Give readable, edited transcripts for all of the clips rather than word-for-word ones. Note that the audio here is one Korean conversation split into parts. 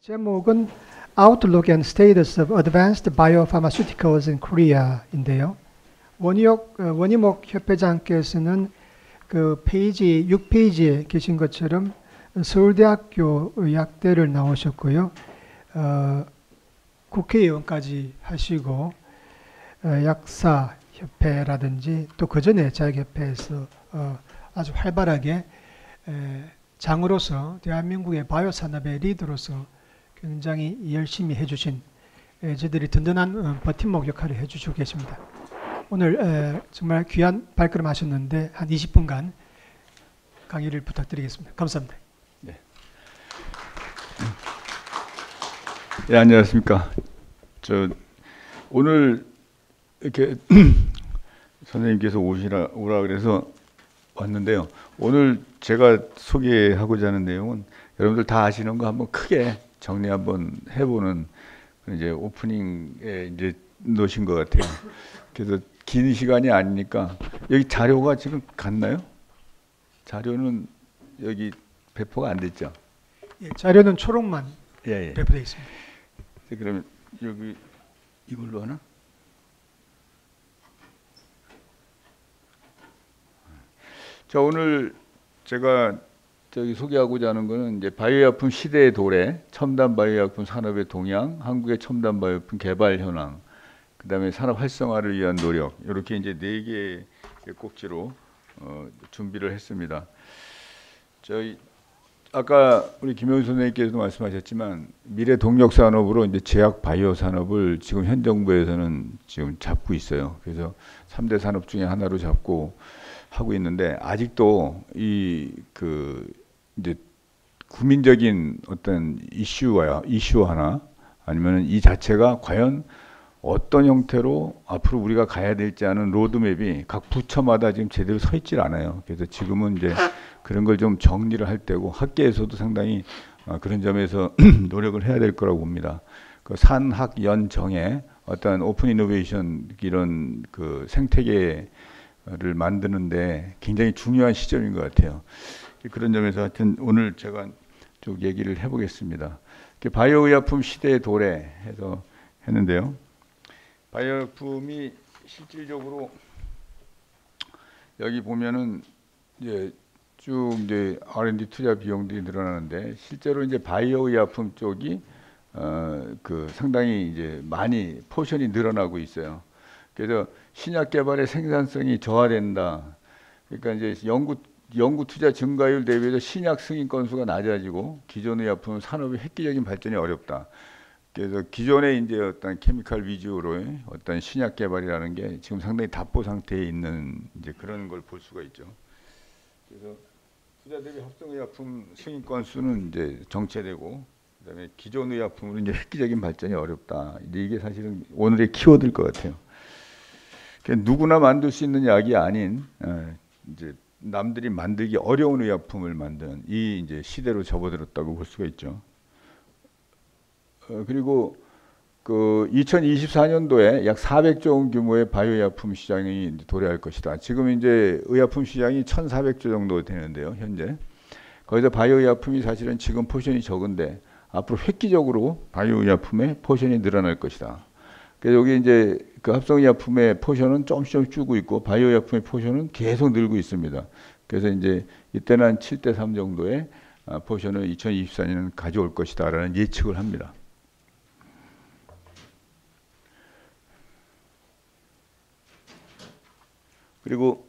제목은 Outlook and Status of Advanced Biopharmaceuticals in Korea인데요. 원희목 협회장께서는 그 페이지 6페이지에 계신 것처럼 서울대학교 의학대를 나오셨고요. 국회의원까지 하시고 약사협회라든지 또 그전에 자역협회에서 아주 활발하게 장으로서 대한민국의 바이오 산업의 리더로서 굉장히 열심히 해주신 저희들이 든든한 버팀목 역할을 해주시고 계십니다. 오늘 정말 귀한 발걸음 하셨는데 한 20분간 강의를 부탁드리겠습니다. 감사합니다. 네. 네, 안녕하십니까. 오늘 이렇게 선생님께서 오라 그래서 왔는데요. 오늘 제가 소개하고자 하는 내용은 여러분들 다 아시는 거 한번 크게 정리 한번 해보는 이제 오프닝에 이제 놓으신 것 같아요. 그래서 긴 시간이 아니니까 여기 자료가 지금 갔나요? 자료는 여기 배포가 안 됐죠? 예, 자료는 초록만 배포되어 있습니다. 그러면 여기 이걸로 하나? 자, 오늘 제가 소개하고자 하는 거는 이제 바이오약품 시대의 도래, 첨단 바이오약품 산업의 동향, 한국의 첨단 바이오약품 개발 현황, 그다음에 산업 활성화를 위한 노력, 이렇게 이제 4개의 꼭지로 준비를 했습니다. 저희 아까 우리 김영수 선생님께서도 말씀하셨지만 미래 동력 산업으로 이제 제약 바이오 산업을 지금 현 정부에서는 지금 잡고 있어요. 그래서 3대 산업 중에 하나로 잡고 하고 있는데 아직도 이제 국민적인 어떤 이슈 하나 아니면 이 자체가 과연 어떤 형태로 앞으로 우리가 가야 될지 하는 로드맵이 각 부처마다 지금 제대로 서 있질 않아요. 그래서 지금은 이제 그런 걸 좀 정리를 할 때고 학계에서도 상당히 그런 점에서 노력을 해야 될 거라고 봅니다. 그 산학연정의 어떤 오픈 이노베이션 이런 그 생태계를 만드는데 굉장히 중요한 시점인 것 같아요. 그런 점에서 하여튼 오늘 제가 쭉 얘기를 해보겠습니다. 바이오 의약품 시대의 도래 해서 했는데요. 바이오 의약품이 실질적으로 여기 보면은 이제 쭉 이제 R&D 투자 비용들이 늘어나는데 실제로 이제 바이오 의약품 쪽이 상당히 이제 많이 포션이 늘어나고 있어요. 그래서 신약 개발의 생산성이 저하된다. 그러니까 이제 연구 투자 증가율 대비해서 신약 승인 건수가 낮아지고 기존 의약품 산업의 획기적인 발전이 어렵다. 그래서 기존의 이제 어떤 케미칼 위주로의 어떤 신약 개발이라는 게 지금 상당히 답보 상태에 있는 이제 그런 걸 볼 수가 있죠. 그래서 투자 대비 합성 의약품 승인 건수는 이제 정체되고 그다음에 기존 의약품으로 이제 획기적인 발전이 어렵다. 이게 사실은 오늘의 키워드일 것 같아요. 누구나 만들 수 있는 약이 아닌 이제 남들이 만들기 어려운 의약품을 만드는 이 이제 시대로 접어들었다고 볼 수가 있죠. 그리고 그 2024년도에 약 400조 원 규모의 바이오 의약품 시장이 도래할 것이다. 지금 이제 의약품 시장이 1,400조 정도 되는데요, 현재. 거기서 바이오 의약품이 사실은 지금 포션이 적은데 앞으로 획기적으로 바이오 의약품의 포션이 늘어날 것이다. 그래서 여기 이제 그 합성 의약품의 포션은 조금씩 줄고 있고 바이오 의약품의 포션은 계속 늘고 있습니다. 그래서 이제 이때는 한 7대 3 정도의 포션을 2024년은 가져올 것이다라는 예측을 합니다. 그리고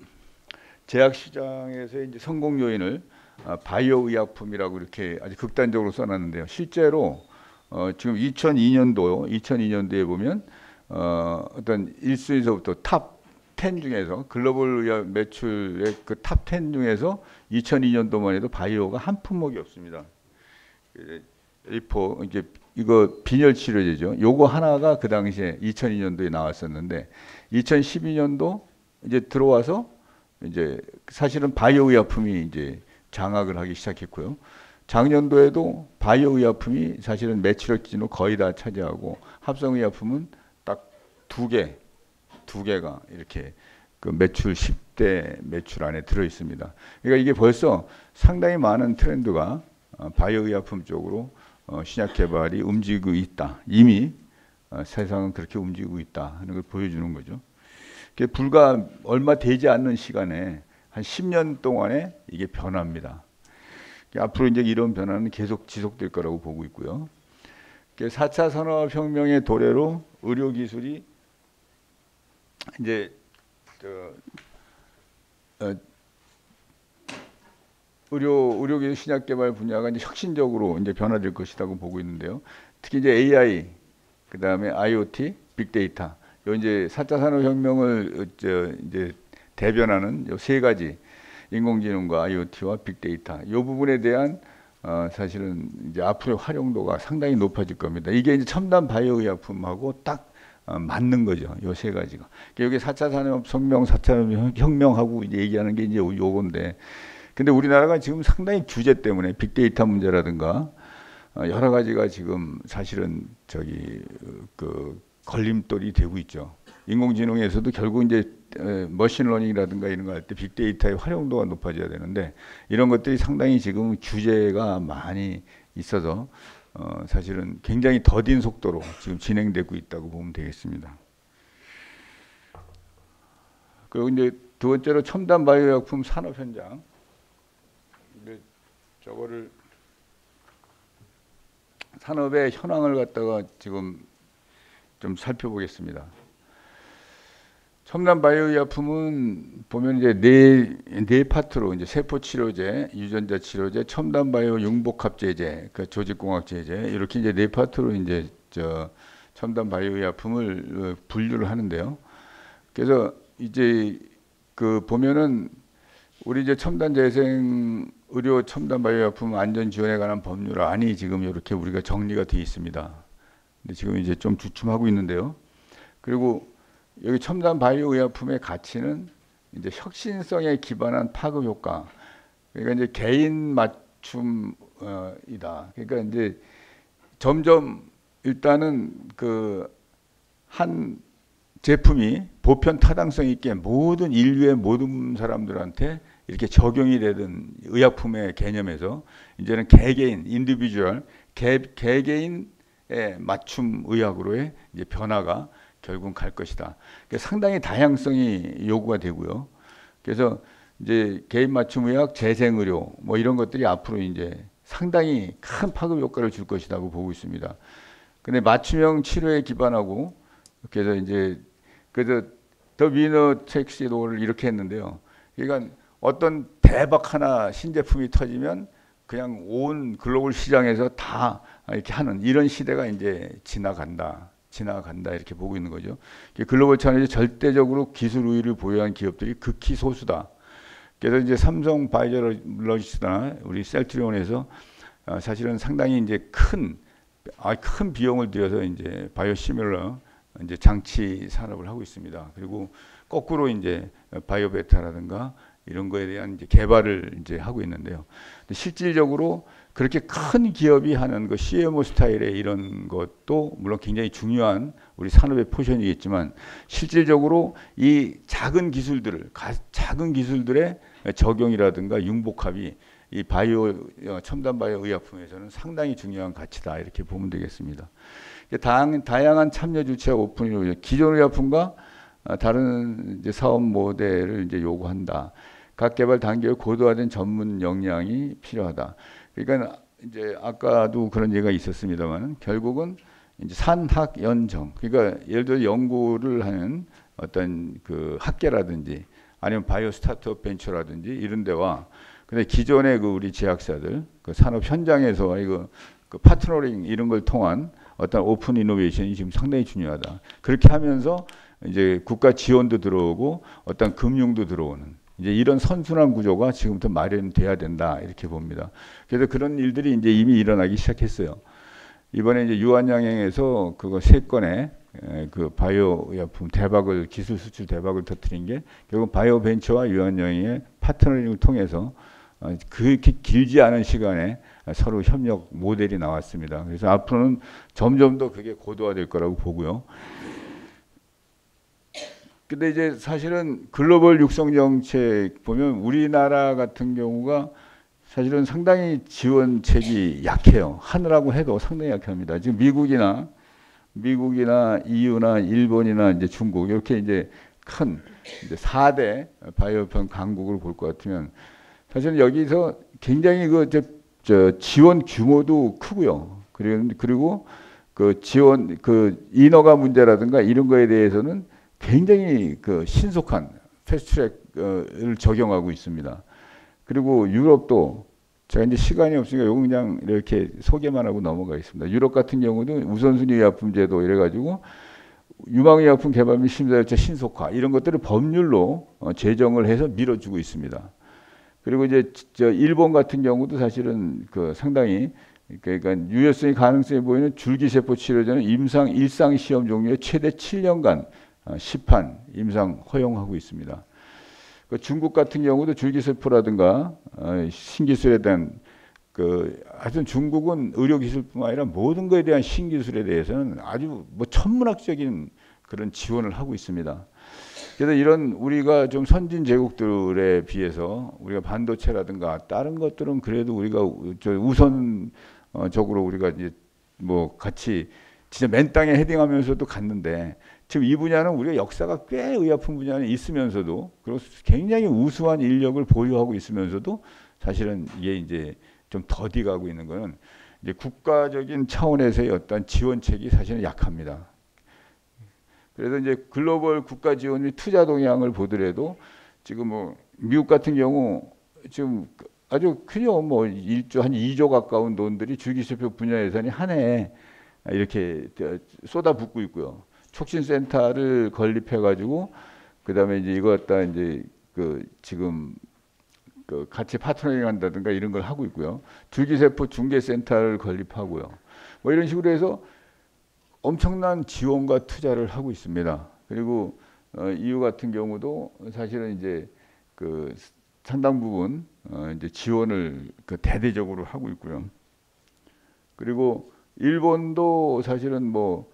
제약 시장에서 이제 성공 요인을 바이오 의약품이라고 이렇게 아주 극단적으로 써놨는데요. 실제로 지금 2002년도에 보면 어떤 1순위서부터 탑 10 중에서 글로벌 의약 매출의 그 탑 10 중에서 2002년도만 해도 바이오가 한 품목이 없습니다. A4 이거 빈혈 치료제죠. 요거 하나가 그 당시에 2002년도에 나왔었는데 2012년도 이제 들어와서 이제 사실은 바이오 의약품이 이제 장악을 하기 시작했고요. 작년도에도 바이오 의약품이 사실은 매출액 기준으로 거의 다 차지하고 합성 의약품은 딱 두 개가 이렇게 그 매출 10대 매출 안에 들어 있습니다. 그러니까 이게 벌써 상당히 많은 트렌드가 바이오 의약품 쪽으로 신약 개발이 움직이고 있다. 이미 세상은 그렇게 움직이고 있다 하는 걸 보여주는 거죠. 불과 얼마 되지 않는 시간에 한 10년 동안에 이게 변합니다. 앞으로 이제 이런 변화는 계속 지속될 거라고 보고 있고요. 4차 산업혁명의 도래로 의료기술이 이제 의료기술 신약개발 분야가 이제 혁신적으로 이제 변화될 것이라고 보고 있는데요. 특히 이제 AI, 그 다음에 IoT, 빅데이터, 요 이제 4차 산업혁명을 이제 대변하는 요 세 가지 인공지능과 IoT와 빅데이터, 이 부분에 대한 사실은 이제 앞으로의 활용도가 상당히 높아질 겁니다. 이게 이제 첨단 바이오 의약품하고 딱 맞는 거죠. 요 세 가지가. 여기 4차 산업혁명, 4차 혁명하고 이제 얘기하는 게 이제 요건데, 근데 우리나라가 지금 상당히 규제 때문에 빅데이터 문제라든가 여러 가지가 지금 사실은 그 걸림돌이 되고 있죠. 인공지능에서도 결국 이제 머신러닝이라든가 이런 거 할 때 빅데이터의 활용도가 높아져야 되는데, 이런 것들이 상당히 지금 규제가 많이 있어서 사실은 굉장히 더딘 속도로 지금 진행되고 있다고 보면 되겠습니다. 그리고 이제 두 번째로 첨단 바이오약품 산업 현장. 저거를 산업의 현황을 갖다가 지금 좀 살펴보겠습니다. 첨단 바이오의약품은 보면 이제 네 파트로 이제 세포 치료제, 유전자 치료제, 첨단 바이오 융복합제제, 그 조직공학제제, 이렇게 이제 네 파트로 이제 첨단 바이오의약품을 분류를 하는데요. 그래서 이제 그 보면은 우리 이제 첨단 재생 의료 첨단 바이오약품 안전 지원에 관한 법률안이 지금 이렇게 우리가 정리가 되어 있습니다. 근데 지금 이제 좀 주춤하고 있는데요. 그리고 여기 첨단 바이오 의약품의 가치는 이제 혁신성에 기반한 파급 효과. 그러니까 이제 개인 맞춤이다. 그러니까 이제 점점 일단은 그 한 제품이 보편 타당성 있게 모든 인류의 모든 사람들한테 이렇게 적용이 되던 의약품의 개념에서 이제는 개개인, 인디비주얼, 개개인의 맞춤 의학으로의 이제 변화가 결국은 갈 것이다. 그러니까 상당히 다양성이 요구가 되고요. 그래서 이제 개인 맞춤 의학, 재생 의료 뭐 이런 것들이 앞으로 이제 상당히 큰 파급 효과를 줄 것이라고 보고 있습니다. 근데 맞춤형 치료에 기반하고 그래서 이제 그래서 더 위너 텍시도를 이렇게 했는데요. 그러니까 어떤 대박 하나 신제품이 터지면 그냥 온 글로벌 시장에서 다 이렇게 하는 이런 시대가 이제 지나간다 이렇게 보고 있는 거죠. 글로벌 차원에서 절대적으로 기술 우위를 보유한 기업들이 극히 소수다. 그래서 이제 삼성 바이오로직스나 우리 셀트리온에서 사실은 상당히 이제 큰 비용을 들여서 이제 바이오시밀러 이제 장치 산업을 하고 있습니다. 그리고 거꾸로 이제 바이오베타라든가 이런 거에 대한 이제 개발을 이제 하고 있는데요. 실질적으로 그렇게 큰 기업이 하는 그 CMO 스타일의 이런 것도 물론 굉장히 중요한 우리 산업의 포션이겠지만 실질적으로 이 작은 기술들의 적용이라든가 융복합이 이 첨단 바이오 의약품에서는 상당히 중요한 가치다 이렇게 보면 되겠습니다. 다양한 참여 주체와 오픈이 기존 의약품과 다른 이제 사업 모델을 이제 요구한다. 각 개발 단계의 고도화된 전문 역량이 필요하다. 그러니까 이제 아까도 그런 얘기가 있었습니다만 결국은 이제 산학연정. 그러니까 예를 들어 연구를 하는 어떤 그 학계라든지 아니면 바이오 스타트업 벤처라든지 이런 데와 근데 기존의 그 우리 제약사들 그 산업 현장에서 그 파트너링 이런 걸 통한 어떤 오픈 이노베이션이 지금 상당히 중요하다. 그렇게 하면서 이제 국가 지원도 들어오고 어떤 금융도 들어오는 이제 이런 선순환 구조가 지금부터 마련돼야 된다 이렇게 봅니다. 그래서 그런 일들이 이제 이미 일어나기 시작했어요. 이번에 이제 유한양행에서 그거 3건의 그 바이오 의약품 대박을 기술 수출 대박을 터뜨린 게 결국 바이오 벤처와 유한양행의 파트너링을 통해서 그렇게 길지 않은 시간에 서로 협력 모델이 나왔습니다. 그래서 앞으로는 점점 더 그게 고도화될 거라고 보고요. 근데 이제 사실은 글로벌 육성 정책 보면 우리나라 같은 경우가 사실은 상당히 지원책이 약해요. 하느라고 해도 상당히 약합니다. 지금 미국이나 EU나 일본이나 이제 중국 이렇게 이제 큰 이제 4대 바이오편 강국을 볼 것 같으면 사실은 여기서 굉장히 저 지원 규모도 크고요. 그리고 그 지원 그 인허가 문제라든가 이런 거에 대해서는 굉장히 그 신속한 패스트트랙을 적용하고 있습니다. 그리고 유럽도 제가 이제 시간이 없으니까 요거 그냥 이렇게 소개만 하고 넘어가겠습니다. 유럽 같은 경우는 우선순위 의약품제도 이래가지고 유망의약품 개발 및 심사절차 신속화 이런 것들을 법률로 제정을 해서 밀어주고 있습니다. 그리고 이제 저 일본 같은 경우도 사실은 그 상당히 그러니까 유효성이 가능성이 보이는 줄기세포 치료제는 일상 시험 종류의 최대 7년간 시판 임상 허용하고 있습니다. 그 중국 같은 경우도 줄기세포라든가 신기술에 대한 하여튼 중국은 의료기술뿐만 아니라 모든 것에 대한 신기술에 대해서는 아주 뭐 천문학적인 그런 지원을 하고 있습니다. 그래서 이런 우리가 좀 선진 제국들에 비해서 우리가 반도체라든가 다른 것들은 그래도 우리가 우선적으로 우리가 이제 뭐 같이 진짜 맨 땅에 헤딩하면서도 갔는데 지금 이 분야는 우리가 역사가 꽤 의약품 분야는 있으면서도 그리고 굉장히 우수한 인력을 보유하고 있으면서도 사실은 이게 이제 좀 더디가고 있는 거는 이제 국가적인 차원에서의 어떤 지원책이 사실은 약합니다. 그래서 이제 글로벌 국가 지원 및 투자 동향을 보더라도 지금 뭐 미국 같은 경우 지금 아주 크죠. 뭐 1조 한 2조 가까운 돈들이 줄기세포 분야 예산이 한 해에 이렇게 쏟아붓고 있고요. 촉진센터를 건립해가지고 그다음에 이제 이거 갖다 이제 지금 같이 파트너링 한다든가 이런 걸 하고 있고요. 줄기세포 중개센터를 건립하고요. 뭐 이런 식으로 해서 엄청난 지원과 투자를 하고 있습니다. 그리고 EU 같은 경우도 사실은 이제 상당 부분 이제 지원을 대대적으로 하고 있고요. 그리고 일본도 사실은 뭐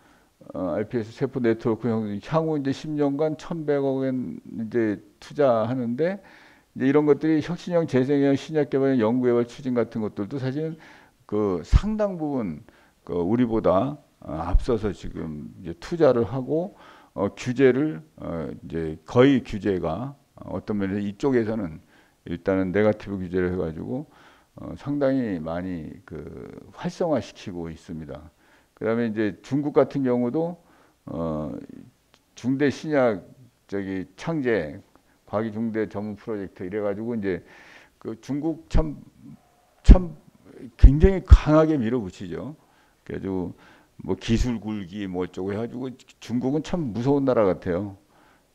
RPS 세포 네트워크 향후 이제 10년간 1,100억 원 이제 투자하는데 이제 이런 것들이 혁신형, 재생형, 신약 개발, 연구 개발 추진 같은 것들도 사실은 상당 부분 우리보다 앞서서 지금 이제 투자를 하고 규제를 이제 거의 규제가 어떤 면에서 이쪽에서는 일단은 네거티브 규제를 해가지고 상당히 많이 활성화시키고 있습니다. 그다음에 이제 중국 같은 경우도 중대 신약 창제 과기 중대 전문 프로젝트 이래가지고 이제 중국 참 굉장히 강하게 밀어붙이죠. 그래가지고 뭐 기술 굴기 뭐 어쩌고 해가지고 중국은 참 무서운 나라 같아요.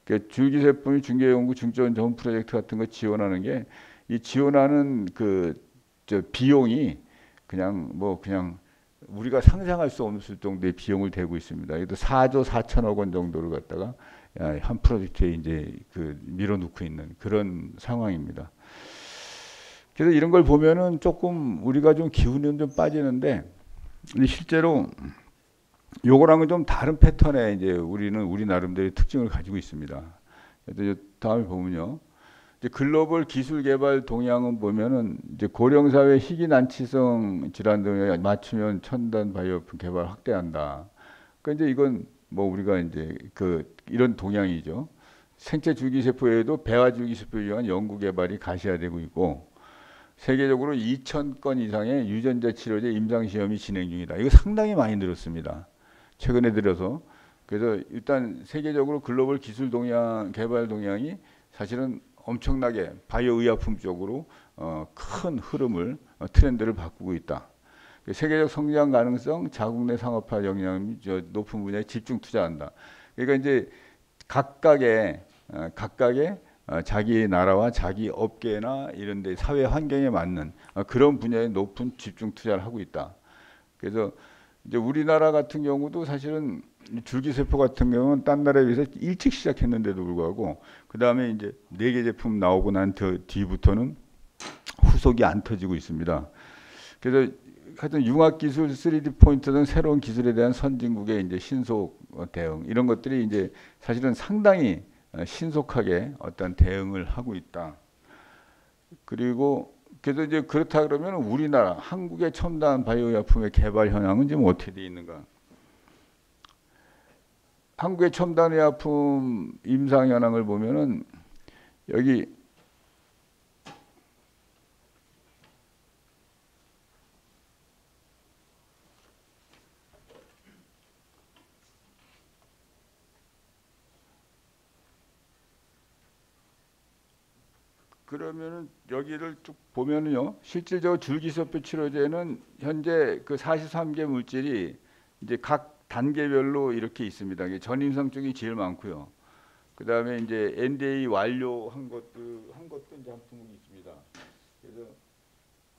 그러니까 줄기세포 중개연구 중점 전문 프로젝트 같은 거 지원하는 게 이 지원하는 저 비용이 그냥 우리가 상상할 수 없을 정도의 비용을 대고 있습니다. 그래도 4조 4천억 원 정도를 갖다가 한 프로젝트에 이제 밀어넣고 있는 그런 상황입니다. 그래서 이런 걸 보면은 조금 우리가 좀 기운은 좀 빠지는데 실제로 요거랑은 좀 다른 패턴의 이제 우리 나름대로의 특징을 가지고 있습니다. 그래서 다음에 보면요. 이제 글로벌 기술 개발 동향은 보면은 이제 고령사회 희귀 난치성 질환 등에 맞추면 첨단 바이오품 개발 확대한다. 그러니까 이제 이건 뭐 우리가 이제 이런 동향이죠. 생체 줄기세포 외에도 배화 줄기세포를 위한 연구 개발이 가시화되고 있고 세계적으로 2,000건 이상의 유전자 치료제 임상 시험이 진행 중이다. 이거 상당히 많이 늘었습니다. 최근에 들어서. 그래서 일단 세계적으로 글로벌 기술 동향, 개발 동향이 사실은 엄청나게 바이오 의약품 쪽으로 큰 흐름을 트렌드를 바꾸고 있다. 세계적 성장 가능성, 자국 내 상업화 역량이 높은 분야에 집중 투자한다. 그러니까 이제 각각의 자기 나라와 자기 업계나 이런 데 사회 환경에 맞는 그런 분야에 높은 집중 투자를 하고 있다. 그래서 이제 우리나라 같은 경우도 사실은 줄기세포 같은 경우는 딴 나라에 비해서 일찍 시작했는데도 불구하고 그 다음에 이제 4개 제품 나오고 난 뒤부터는 후속이 안 터지고 있습니다. 그래서 하여튼 융합기술 3D 포인트 등 새로운 기술에 대한 선진국의 이제 신속 대응 이런 것들이 이제 사실은 상당히 신속하게 어떤 대응을 하고 있다. 그리고 그래서 이제 그렇다 그러면 우리나라 한국의 첨단 바이오약품의 개발 현황은 지금 어떻게 돼 있는가? 한국의 첨단 의약품 임상 현황을 보면은 여기 그러면은 여기를 쭉 보면은요, 실질적으로 줄기세포 치료제는 현재 그 43개 물질이 이제 각 단계별로 이렇게 있습니다. 이게 전임상 쪽이 제일 많고요. 그 다음에 이제 NDA 완료한 것도 이제 한 품목이 있습니다. 그래서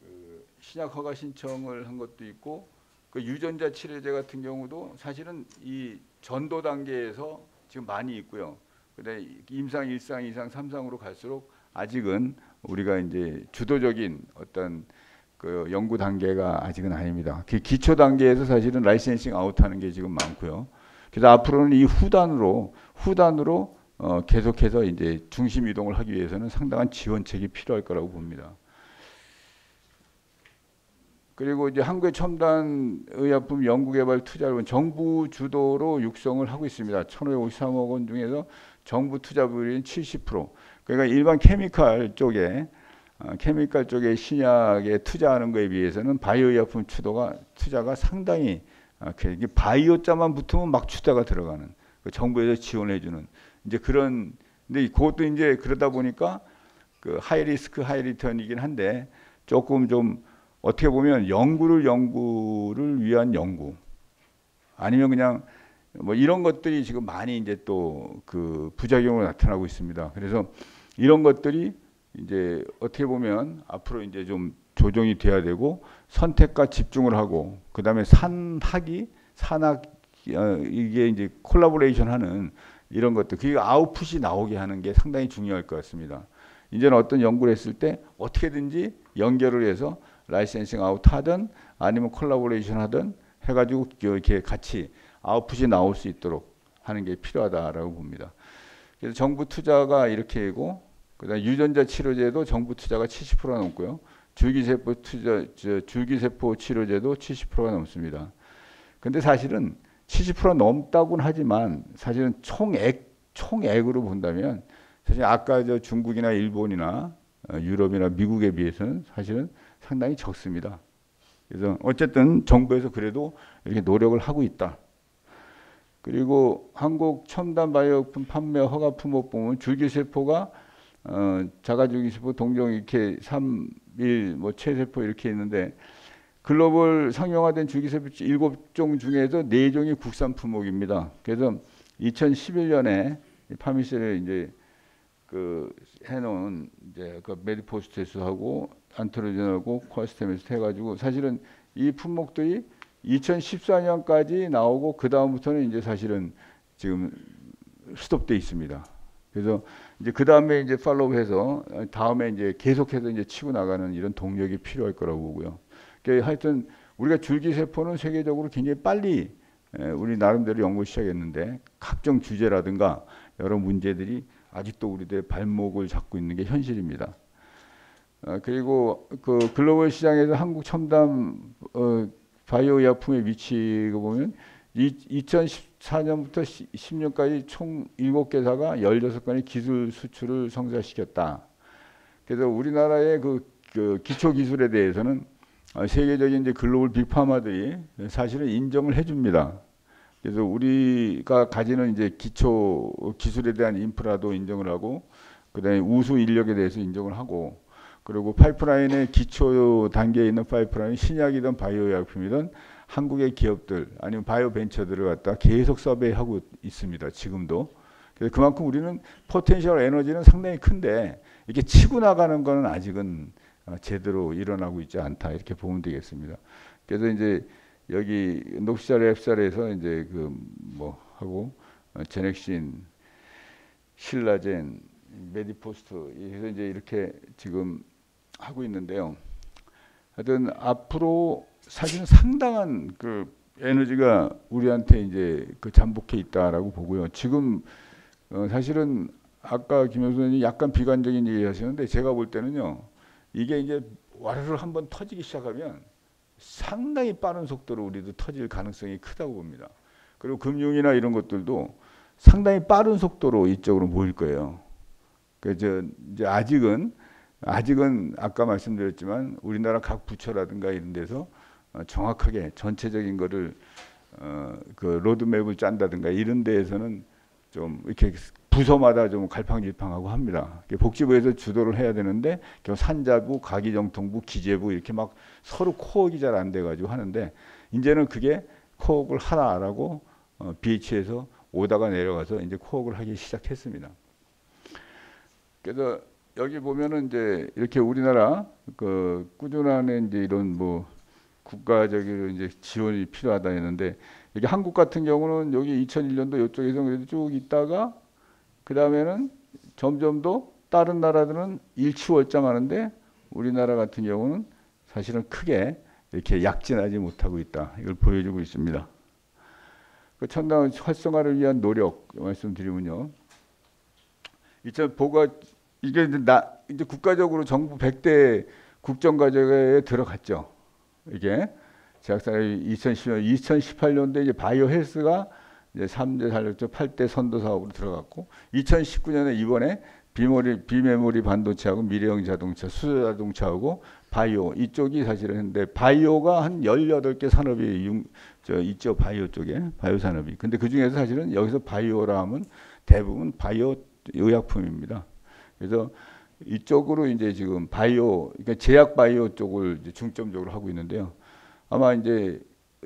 그 신약 허가 신청을 한 것도 있고, 그 유전자 치료제 같은 경우도 사실은 이 전도 단계에서 지금 많이 있고요. 그다음에 임상 1상, 2상, 3상으로 갈수록 아직은 우리가 이제 주도적인 어떤 그 연구 단계가 아직은 아닙니다. 그 기초 단계에서 사실은 라이센싱 아웃하는 게 지금 많고요. 그래서 앞으로는 이 후단으로 계속해서 이제 중심 이동을 하기 위해서는 상당한 지원책이 필요할 거라고 봅니다. 그리고 이제 한국의 첨단 의약품 연구개발 투자를 정부 주도로 육성을 하고 있습니다. 1,553억 원 중에서 정부 투자 비율은 70%. 그러니까 일반 케미칼 쪽에 신약에 투자하는 것에 비해서는 바이오 의약품 투자가 상당히 바이오자만 붙으면 막 투자가 들어가는 그 정부에서 지원해주는 이제 그런. 근데 그것도 이제 그러다 보니까 그 하이 리스크 하이 리턴이긴 한데 조금 좀 어떻게 보면 연구를 위한 연구 아니면 그냥 뭐 이런 것들이 지금 많이 이제 또 그 부작용으로 나타나고 있습니다. 그래서 이런 것들이 이제 어떻게 보면 앞으로 이제 좀 조정이 돼야 되고 선택과 집중을 하고 그다음에 산학 이게 이제 콜라보레이션하는 이런 것들 그게 아웃풋이 나오게 하는 게 상당히 중요할 것 같습니다. 이제는 어떤 연구를 했을 때 어떻게든지 연결을 해서 라이센싱 아웃하든 아니면 콜라보레이션 하든 해가지고 이렇게 같이 아웃풋이 나올 수 있도록 하는 게 필요하다라고 봅니다. 그래서 정부 투자가 이렇게 있고 그다음 유전자 치료제도 정부 투자가 70%가 넘고요. 줄기세포 치료제도 70%가 넘습니다. 근데 사실은 70% 넘다고는 하지만 사실은 총액으로 본다면 사실 아까 저 중국이나 일본이나 유럽이나 미국에 비해서는 사실은 상당히 적습니다. 그래서 어쨌든 정부에서 그래도 이렇게 노력을 하고 있다. 그리고 한국 첨단 바이오약품 판매 허가 품목 보면 줄기세포가 자가줄기세포, 동종 이렇게 3, 1, 뭐 체세포 이렇게 있는데 글로벌 상용화된 줄기세포 7종 중에서 4종이 국산 품목입니다. 그래서 2011년에 파미셀을 이제 그 해놓은 이제 그 메디포스트에서하고 안트로젠하고 코아스템에서 해가지고 사실은 이 품목들이 2014년까지 나오고 그 다음부터는 이제 사실은 지금 스톱돼 있습니다. 그래서 이제 그 다음에 이제 팔로우해서 다음에 이제 계속해서 이제 치고 나가는 이런 동력이 필요할 거라고 보고요. 그러니까 하여튼 우리가 줄기세포는 세계적으로 굉장히 빨리 우리 나름대로 연구 시작했는데 각종 규제라든가 여러 문제들이 아직도 우리들의 발목을 잡고 있는 게 현실입니다. 그리고 그 글로벌 시장에서 한국 첨단 바이오 의약품의 위치가 보면 2014년부터 10년까지 총 7개사가 16건의 기술 수출을 성사시켰다. 그래서 우리나라의 그 기초 기술에 대해서는 세계적인 이제 글로벌 빅파마들이 사실은 인정을 해줍니다. 그래서 우리가 가지는 이제 기초 기술에 대한 인프라도 인정을 하고, 그다음에 우수 인력에 대해서 인정을 하고, 그리고 파이프라인의 기초 단계에 있는 파이프라인 신약이든 바이오薬品이든 한국의 기업들 아니면 바이오 벤처들을 갖다 계속 서베이하고 있습니다. 지금도. 그래서 그만큼 우리는 포텐셜 에너지는 상당히 큰데 이렇게 치고 나가는 거는 아직은 제대로 일어나고 있지 않다 이렇게 보면 되겠습니다. 그래서 이제 여기 녹시잘 앱살에서 이제 그 뭐 하고 제넥신, 신라젠, 메디포스트 그래서 이제 이렇게 지금 하고 있는데요. 하여튼 앞으로 사실은 상당한 그 에너지가 우리한테 이제 그 잠복해 있다라고 보고요. 지금 사실은 아까 김 교수님이 약간 비관적인 얘기 하시는데 제가 볼 때는요. 이게 이제 와르르 한번 터지기 시작하면 상당히 빠른 속도로 우리도 터질 가능성이 크다고 봅니다. 그리고 금융이나 이런 것들도 상당히 빠른 속도로 이쪽으로 모일 거예요. 그래서 이제 아직은 아까 말씀드렸지만 우리나라 각 부처라든가 이런 데서 정확하게 전체적인 거를 그 로드맵을 짠다든가 이런 데에서는 좀 이렇게 부서마다 좀 갈팡질팡하고 합니다. 복지부에서 주도를 해야 되는데 산자부, 가기정통부, 기재부 이렇게 막 서로 코업이 잘 안 돼가지고 하는데 이제는 그게 코업을 하라라고 BH에서 오다가 내려가서 이제 코업을 하기 시작했습니다. 그래서 여기 보면은 이제 이렇게 우리나라 그 꾸준한 이제 이런 뭐 국가적인 이제 지원이 필요하다 했는데 이게 한국 같은 경우는 여기 2001년도 이쪽에서 그래도 쭉 있다가 그 다음에는 점점 더 다른 나라들은 일취월장하는데 우리나라 같은 경우는 사실은 크게 이렇게 약진하지 못하고 있다. 이걸 보여주고 있습니다. 그 첨단 활성화를 위한 노력 말씀드리면요. 이게 이제 국가적으로 정부 100대 국정과제에 들어갔죠. 이게 제약사회 2018년도에 이제 바이오 헬스가 이제 3대 산업적 8대 선도 사업으로 들어갔고 2019년에 이번에 비메모리 반도체하고 미래형 자동차, 수소 자동차하고 바이오 이쪽이 사실은 했는데 바이오가 한 18개 산업이 있죠. 바이오 쪽에 바이오 산업이. 근데 그 중에서 사실은 여기서 바이오라 하면 대부분 바이오 의약품입니다. 그래서 이쪽으로 이제 지금 바이오, 그러니까 제약 바이오 쪽을 이제 중점적으로 하고 있는데요. 아마 이제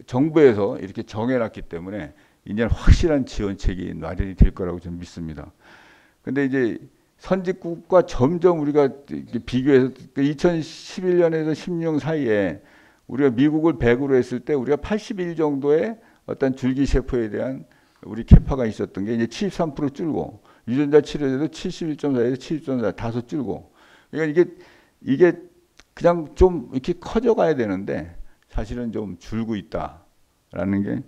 정부에서 이렇게 정해놨기 때문에 이제는 확실한 지원책이 마련이 될 거라고 저는 믿습니다. 근데 이제 선진국과 점점 우리가 비교해서 2011년에서 16년 사이에 우리가 미국을 100으로 했을 때 우리가 81 정도의 어떤 줄기세포에 대한 우리 캐파가 있었던 게 이제 73% 줄고 유전자 치료제도 71.4에서 70.4 다소 줄고 그러니까 이게 그냥 좀 이렇게 커져가야 되는데 사실은 좀 줄고 있다라는 게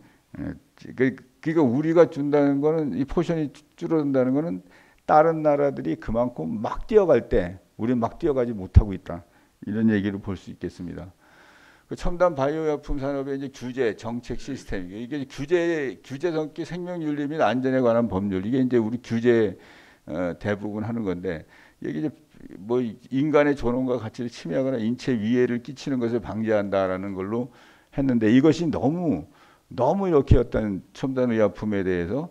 그러니까 우리가 준다는 거는 이 포션이 줄어든다는 거는 다른 나라들이 그만큼 막 뛰어갈 때 우리는 막 뛰어가지 못하고 있다 이런 얘기를 볼 수 있겠습니다. 그 첨단 바이오약품 산업의 이제 규제 정책 시스템 이게 규제 성기 생명윤리 및 안전에 관한 법률 이게 이제 우리 규제 대부분 하는 건데 이게 이제 뭐 인간의 존엄과 가치를 침해하거나 인체 위해를 끼치는 것을 방지한다라는 걸로 했는데 이것이 너무 이렇게 어떤 첨단 의약품에 대해서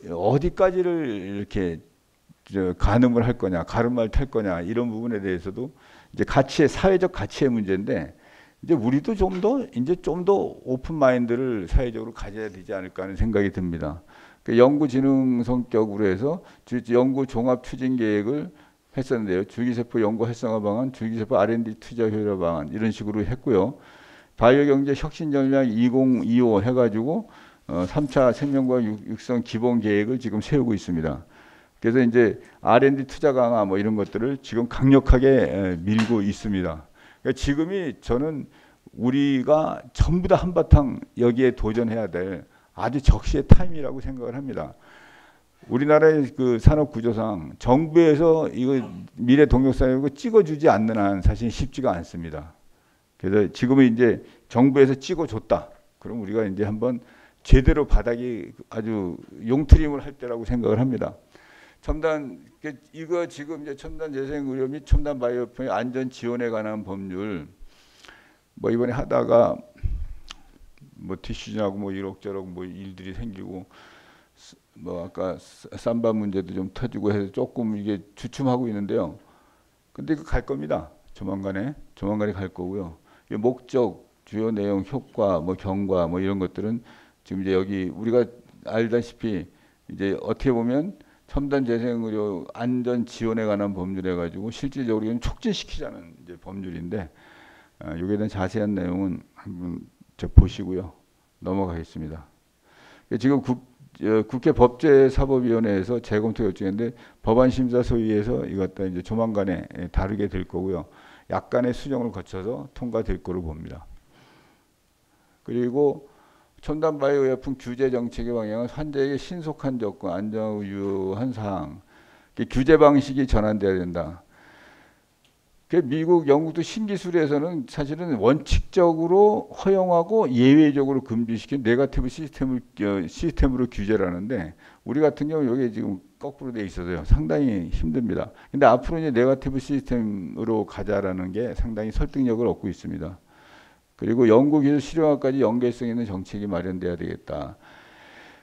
어디까지를 이렇게 가늠을 할 거냐, 가름을 탈 거냐 이런 부분에 대해서도 이제 사회적 가치의 문제인데 이제 우리도 좀 더 오픈 마인드를 사회적으로 가져야 되지 않을까 하는 생각이 듭니다. 연구 진흥 성격으로 해서 연구 종합 추진 계획을 했었는데요. 줄기세포 연구 활성화 방안, 줄기세포 R&D 투자 효율화 방안 이런 식으로 했고요. 바이오 경제 혁신 전략 2025 해가지고 3차 생명과학 육성 기본 계획을 지금 세우고 있습니다. 그래서 이제 R&D 투자 강화 뭐 이런 것들을 지금 강력하게 밀고 있습니다. 그러니까 지금이 저는 우리가 전부 다 한바탕 여기에 도전해야 될 아주 적시의 타임이라고 생각을 합니다. 우리나라의 그 산업 구조상 정부에서 이거 미래 동력산업을 찍어주지 않는 한 사실 쉽지가 않습니다. 그래서 지금은 이제 정부에서 찍어줬다. 그럼 우리가 이제 한번 제대로 바닥이 아주 용트림을 할 때라고 생각을 합니다. 이거 지금 이제 첨단 재생 의료 및 첨단 바이오품의 안전 지원에 관한 법률 뭐 이번에 하다가 뭐 디시즌하고 뭐 이럭저럭 뭐 일들이 생기고 뭐 아까 쌈바 문제도 좀 터지고 해서 조금 이게 주춤하고 있는데요. 근데 이거 갈 겁니다. 조만간에 갈 거고요. 목적, 주요 내용, 효과, 뭐 경과 뭐 이런 것들은 지금 이제 여기 우리가 알다시피 이제 어떻게 보면 첨단 재생 의료 안전 지원에 관한 법률 해가지고 실질적으로 촉진시키자는 이제 법률인데 여기에 대한 자세한 내용은 한번 보시고요. 넘어가겠습니다. 지금 국회 법제사법위원회에서 재검토 결정인데 법안심사소위에서 이것도 이제 조만간에 다루게 될 거고요. 약간의 수정을 거쳐서 통과될 거로 봅니다. 그리고 첨단 바이오 의약품 규제 정책의 방향은 환자에게 신속한 접근, 안전하고 유효한 사항, 규제 방식이 전환돼야 된다. 미국, 영국도 신기술에서는 사실은 원칙적으로 허용하고 예외적으로 금지시킨 네거티브 시스템으로 규제를 하는데 우리 같은 경우 여기 지금 거꾸로 돼 있어서요. 상당히 힘듭니다. 근데 앞으로 이제 네거티브 시스템으로 가자라는 게 상당히 설득력을 얻고 있습니다. 그리고 연구 기술 실용화까지 연계성 있는 정책이 마련돼야 되겠다.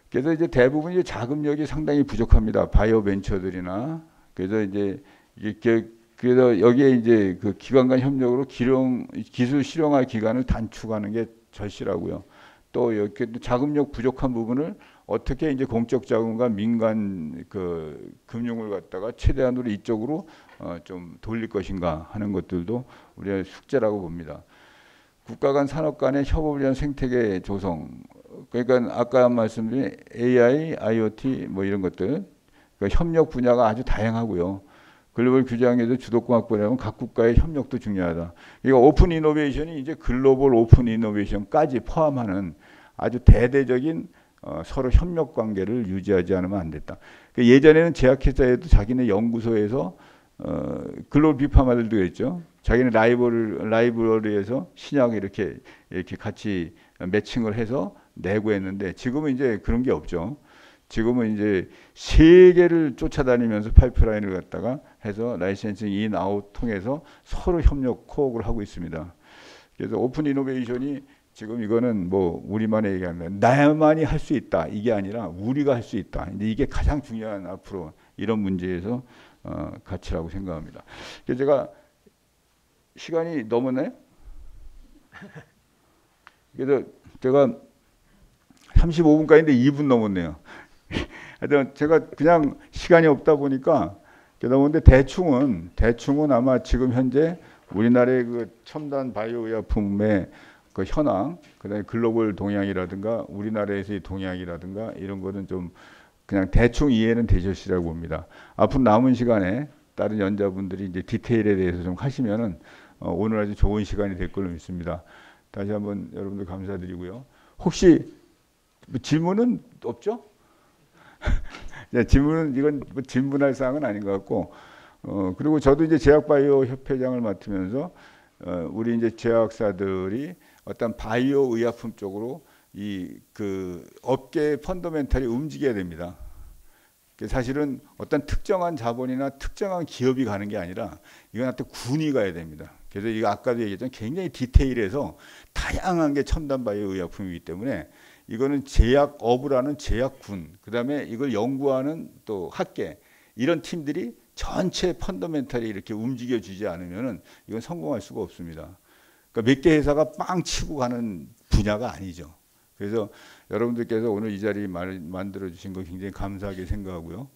그래서 이제 대부분 이제 자금력이 상당히 부족합니다. 바이오 벤처들이나 그래서 이제 이게 그래서 여기에 이제 그 기관 간 협력으로 기술 실용화 기간을 단축하는 게 절실하고요. 또 이렇게 자금력 부족한 부분을 어떻게 이제 공적 자금과 민간 그 금융을 갖다가 최대한으로 이쪽으로 좀 돌릴 것인가 하는 것들도 우리의 숙제라고 봅니다. 국가 간 산업 간의 협업을 위한 생태계 조성. 그러니까 아까 말씀드린 AI, IoT 뭐 이런 것들 그러니까 협력 분야가 아주 다양하고요. 글로벌 규제항에도 주도권학벌이라면 각 국가의 협력도 중요하다. 이거 오픈 이노베이션이 이제 글로벌 오픈 이노베이션까지 포함하는 아주 대대적인 서로 협력 관계를 유지하지 않으면 안 됐다. 예전에는 제약회사에도 자기네 연구소에서 글로벌 비파마들도 그랬죠. 자기네 라이브러리에서 신약을 이렇게 같이 매칭을 해서 내고 했는데 지금은 이제 그런 게 없죠. 지금은 이제 세계를 쫓아다니면서 파이프라인을 갖다가 해서 라이센싱 인 아웃 통해서 서로 협력 코업을 하고 있습니다. 그래서 오픈 이노베이션이 지금 이거는 뭐 우리만의 얘기 아니라 나만이 할 수 있다 이게 아니라 우리가 할 수 있다. 근데 이게 가장 중요한 앞으로 이런 문제에서 가치라고 생각합니다. 그래서 제가 시간이 넘었나요? 그래서 제가 35분까지인데 2분 넘었네요. 하여튼 제가 그냥 시간이 없다 보니까 넘었는데 대충은 아마 지금 현재 우리나라의 그 첨단 바이오 의약품의 그 현황, 그다음에 글로벌 동향이라든가 우리나라에서의 동향이라든가 이런 거는 좀 그냥 대충 이해는 되셨으리라고 봅니다. 앞으로 남은 시간에 다른 연자분들이 이제 디테일에 대해서 좀 하시면은 오늘 아주 좋은 시간이 될 걸로 믿습니다. 다시 한번 여러분들 감사드리고요. 혹시 뭐 질문은 없죠? 질문은 이건 뭐 질문할 사항은 아닌 것 같고 그리고 저도 이제 제약바이오 협회장을 맡으면서 우리 이제 제약사들이 어떤 바이오 의약품 쪽으로 이 그 업계 펀더멘탈이 움직여야 됩니다. 사실은 어떤 특정한 자본이나 특정한 기업이 가는 게 아니라 이건 한테 군이 가야 됩니다. 그래서 이거 아까도 얘기했지만 굉장히 디테일해서 다양한 게 첨단 바이오 의약품이기 때문에 이거는 제약업을 하는 제약군, 그 다음에 이걸 연구하는 또 학계 이런 팀들이 전체 펀더멘탈이 이렇게 움직여주지 않으면은 이건 성공할 수가 없습니다. 그러니까 몇 개 회사가 빵 치고 가는 분야가 아니죠. 그래서 여러분들께서 오늘 이 자리 만들어 주신 거 굉장히 감사하게 생각하고요.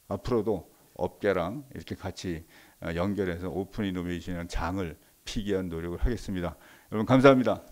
앞으로도 업계랑 이렇게 같이 연결해서 오픈 이노베이션이라는 장을 피기 위한 노력을 하겠습니다. 여러분 감사합니다.